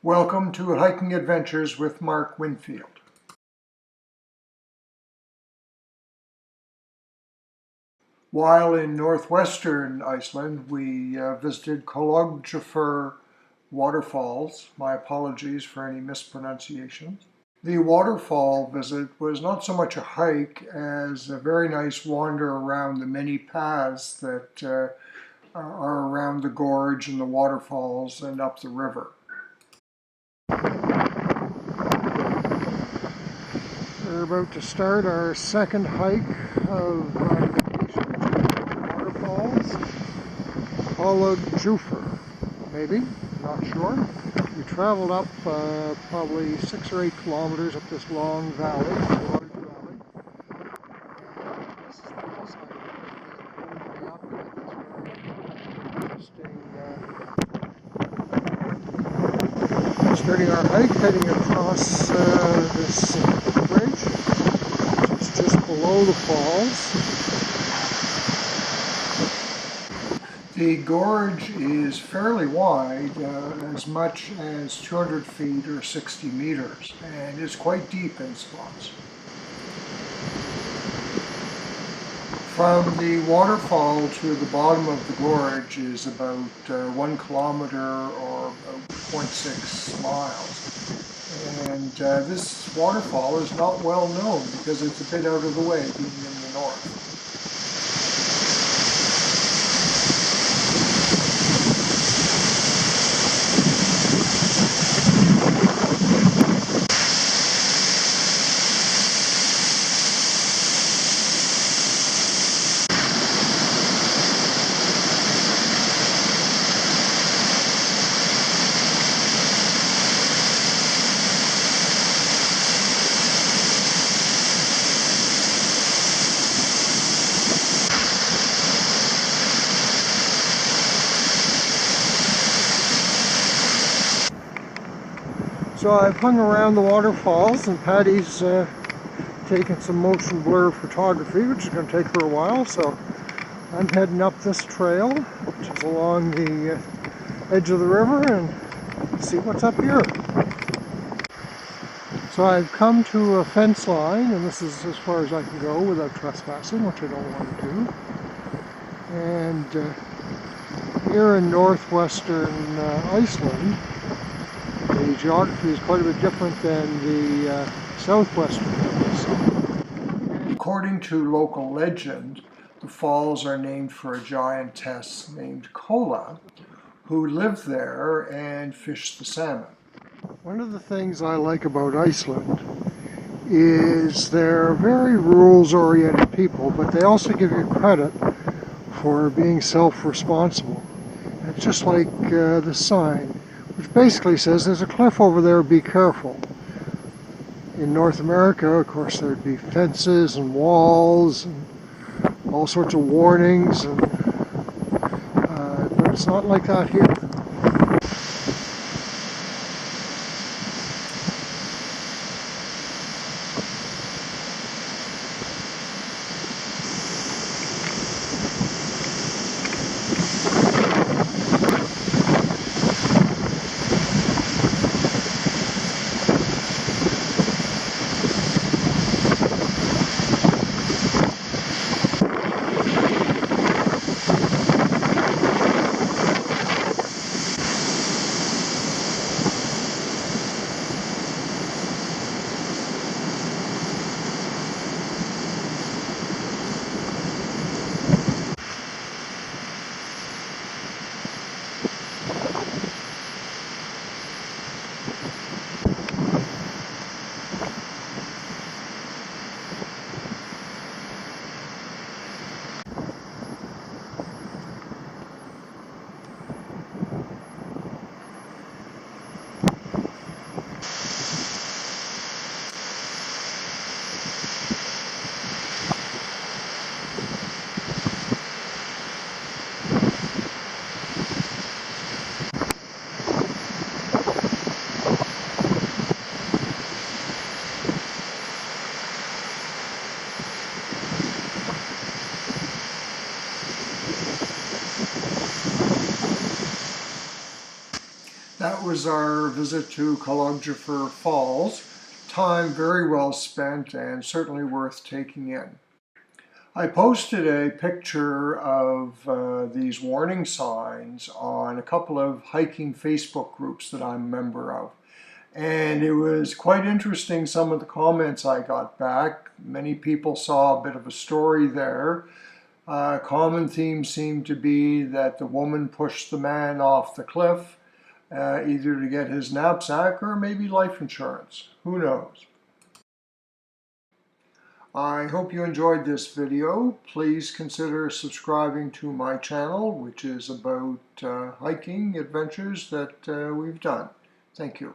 Welcome to Hiking Adventures with Mark Winfield. While in northwestern Iceland, we visited Kolugljufur Waterfalls. My apologies for any mispronunciations. The waterfall visit was not so much a hike as a very nice wander around the many paths that are around the gorge and the waterfalls and up the river. We're about to start our second hike of vacation to waterfalls. Kolugljufur, maybe, not sure. We traveled up probably 6 or 8 kilometers up this long valley, large valley. And this is the hillside going way up, and it's very interesting. Starting our hike, heading across this bridge, which is just below the falls. The gorge is fairly wide, as much as 200 feet or 60 meters, and is quite deep in spots. From the waterfall to the bottom of the gorge is about 1 kilometer or about 0.6 miles. And this waterfall is not well known because it's a bit out of the way, being in the north. So I've hung around the waterfalls, and Patty's taken some motion blur photography, which is going to take her a while. So I'm heading up this trail, which is along the edge of the river, and see what's up here. So I've come to a fence line, and this is as far as I can go without trespassing, which I don't want to do. And here in northwestern Iceland, the geography is quite a bit different than the southwestern areas. According to local legend, the falls are named for a giantess named Kola, who lived there and fished the salmon. One of the things I like about Iceland is they're very rules-oriented people, but they also give you credit for being self-responsible. It's just like the sign, which basically says there's a cliff over there, be careful. In North America, of course, there'd be fences and walls and all sorts of warnings, but it's not like that here. That was our visit to Kolugljufur Falls. Time very well spent and certainly worth taking in. I posted a picture of these warning signs on a couple of hiking Facebook groups that I'm a member of. And it was quite interesting, some of the comments I got back. Many people saw a bit of a story there. Common theme seemed to be that the woman pushed the man off the cliff, either to get his knapsack or maybe life insurance. Who knows? I hope you enjoyed this video. Please consider subscribing to my channel, which is about hiking adventures that we've done. Thank you.